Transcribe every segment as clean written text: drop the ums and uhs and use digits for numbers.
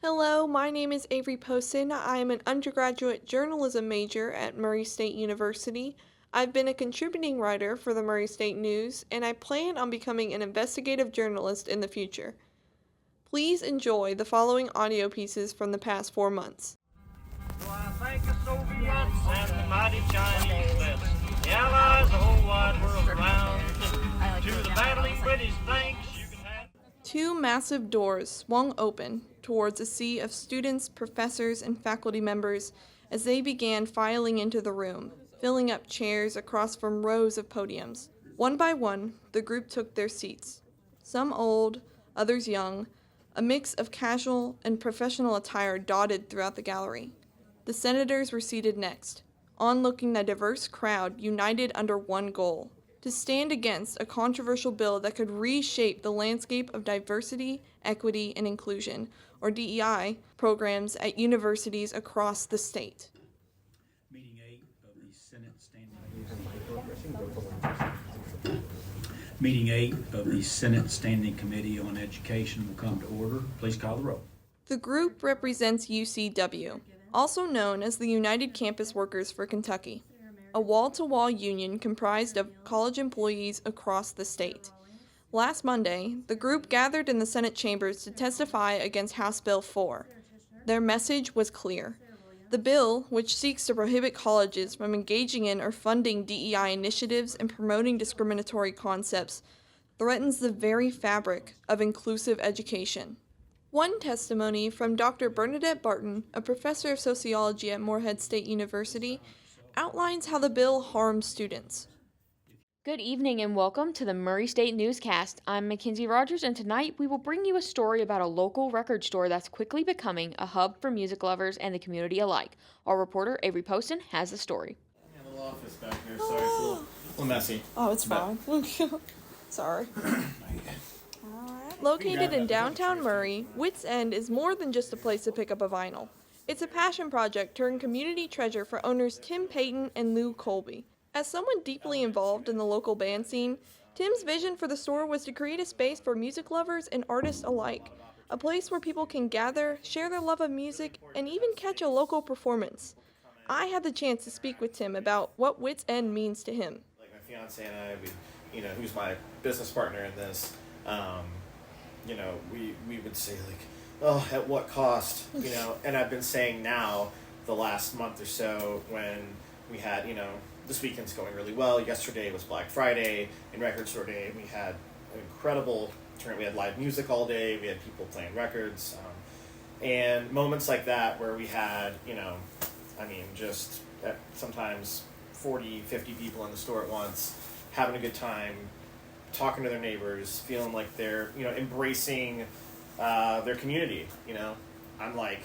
Hello, my name is Avery Poston. I am an undergraduate journalism major at Murray State University. I've been a contributing writer for the Murray State News, and I plan on becoming an investigative journalist in the future. Please enjoy the following audio pieces from the past 4 months. So I thank the Soviets and the mighty Chinese West, the Allies, the whole wide world around. To the battling British, thanks you can have. Two massive doors swung open towards a sea of students, professors, and faculty members as they began filing into the room, filling up chairs across from rows of podiums. One by one, the group took their seats. Some old, others young, a mix of casual and professional attire dotted throughout the gallery. The senators were seated next, onlooking the diverse crowd united under one goal: to stand against a controversial bill that could reshape the landscape of diversity, equity, and inclusion, or DEI, programs at universities across the state. Meeting 8 of the Senate Standing Committee on Education will come to order. Please call the roll. The group represents UCW, also known as the United Campus Workers for Kentucky, a wall-to-wall union comprised of college employees across the state. Last Monday, the group gathered in the Senate chambers to testify against House Bill 4. Their message was clear. The bill, which seeks to prohibit colleges from engaging in or funding DEI initiatives and promoting discriminatory concepts, threatens the very fabric of inclusive education. One testimony from Dr. Bernadette Barton, a professor of sociology at Morehead State University, outlines how the bill harms students. Good evening and welcome to the Murray State Newscast. I'm Mackenzie Rogers, and tonight we will bring you a story about a local record store that's quickly becoming a hub for music lovers and the community alike. Our reporter, Avery Poston, has the story. A little office back here, sorry, it's a little messy. Oh, it's fine. Sorry. Located in downtown Murray, Wits End is more than just a place to pick up a vinyl. It's a passion project turned community treasure for owners Tim Payton and Lou Colby. As someone deeply involved in the local band scene, Tim's vision for the store was to create a space for music lovers and artists alike, a place where people can gather, share their love of music, and even catch a local performance. I had the chance to speak with Tim about what Wits End means to him. Like my fiance and I, who's my business partner in this, we would say like, oh, at what cost, and I've been saying now the last month or so when we had, this weekend's going really well. Yesterday was Black Friday and Record Store Day. We had an incredible turn. We had live music all day. We had people playing records. And moments like that where we had, just sometimes 40, 50 people in the store at once, having a good time, talking to their neighbors, feeling like they're, embracing their community, I'm like,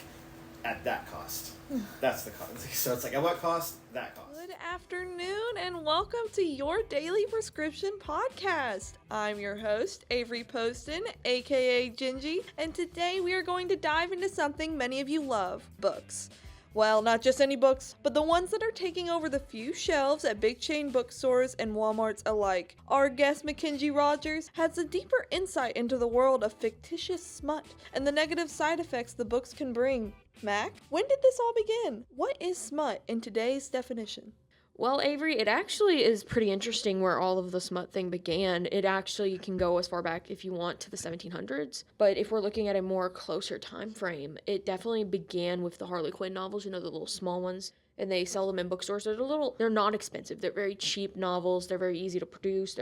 at that cost. That's the cost. So it's like, at what cost? That cost. Good afternoon and welcome to your Daily Prescription Podcast. I'm your host, Avery Poston, aka Gingy, and today we are going to dive into something many of you love: books. Well, not just any books, but the ones that are taking over the few shelves at big chain bookstores and Walmarts alike. Our guest, Mackenzie Rogers, has a deeper insight into the world of fictitious smut and the negative side effects the books can bring. Mac, when did this all begin? What is smut in today's definition? Well, Avery, it actually is pretty interesting where all of the smut thing began. It actually can go as far back, if you want, to the 1700s. But if we're looking at a more closer time frame, it definitely began with the Harley Quinn novels, the little small ones. And they sell them in bookstores. They're not expensive. They're very cheap novels. They're very easy to produce.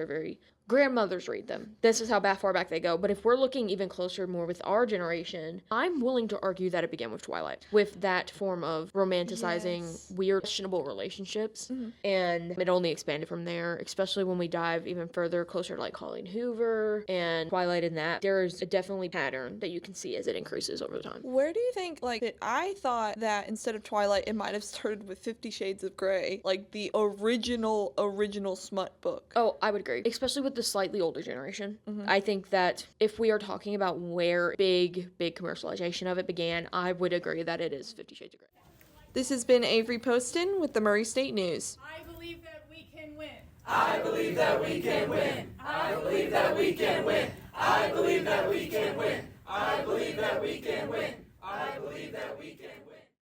Grandmothers read them. This is how far back they go. But if we're looking even closer, more with our generation, I'm willing to argue that it began with Twilight, with that form of romanticizing weird, questionable relationships. Mm-hmm. And it only expanded from there, especially when we dive even further closer to like Colleen Hoover and Twilight in that. There is a definitely pattern that you can see as it increases over time. Where do you think, I thought that instead of Twilight, it might have started with 50 Shades of Grey, like the original smut book. Oh, I would agree, especially with the slightly older generation. Mm-hmm. I think that if we are talking about where big commercialization of it began, I would agree that it is 50 Shades of Grey. This has been Avery Poston with the Murray State News. I believe that we can win. I believe that we can win. I believe that we can win. I believe that we can win. I believe that we can win. I can win.